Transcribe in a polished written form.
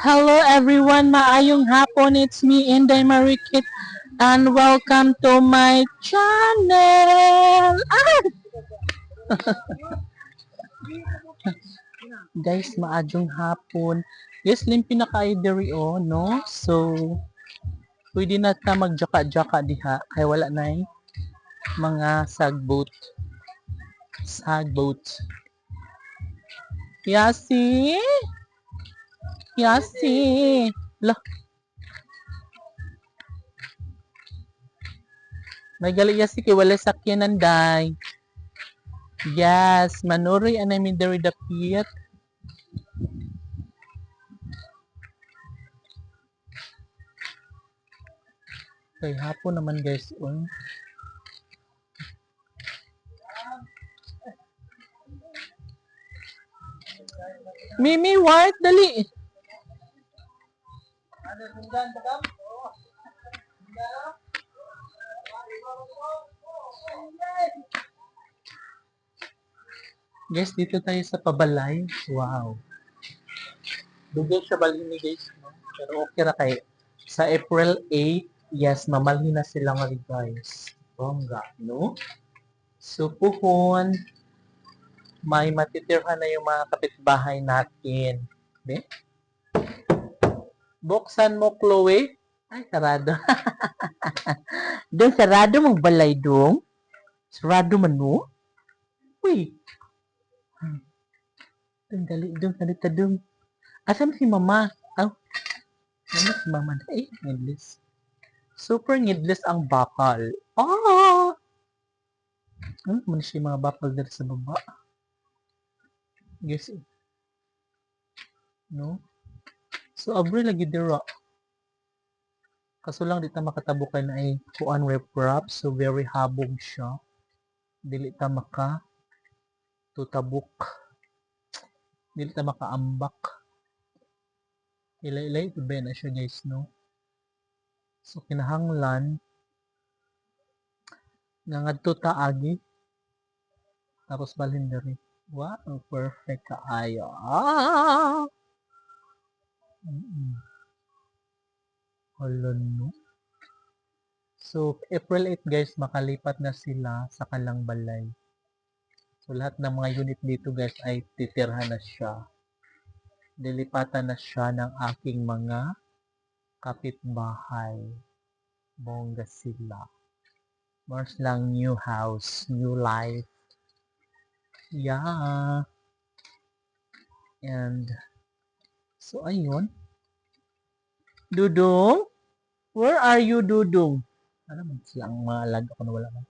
Hello everyone, maayong hapon. It's me, Inday Marikit, and welcome to my channel. Guys, maadjong hapon. Yes, limpi na kayo diri no? So, pwede na ta magjaka-jaka diha kay wala na mga sagboat. Sagboat. Yasi? Yasi? Lah, may gali yasi kay wala sakyanan day. Yes, manuri anay mi diri dapit. Kay hapon naman guys, Mimi, what? Dali. Guys, dito tayo sa Pabalay. Wow. Dugay siya balhin ni guys. No? Pero okay ra kay sa April 8, yes, mamalhin na sila nga guys. Bongga, no? So, puhon, may matitirhan na yung mga kapitbahay natin. Okay? Buksan mo, Chloe. Ay, sarado. Dong, sarado mong balay dong. Sarado man mo. Uy. Dong, dali, dong, salita dong. Asam si mama? Aw, ano si mama? Eh, ngidlis. Super ngidlis ang bakal. Ah! Ano man siya mga bakal dito sa baba? Yes. No? So, abri lagi dira. Kaso lang dito makatabukan na ay kuan wrap. So, very habog siya. Dili ta maka tutabok. Dili ta makaambak. Ilay-ilay ito ba na siya guys, no? So, kinahanglan nga ngadto ta agi. Tapos balhin diri. Wow, perfect kaayo. Ah! Hala, no? So, April 8 guys, makalipat na sila sa Kalang Balay. So, lahat ng mga unit dito guys ay titirhan na siya. Dilipatan na siya ng aking mga kapitbahay. Bongga sila. Mars lang new house, new life. Yeah. And, so ayun. Dudong? Where are you, Dudong? Ano man silang mga alaga ko na wala man.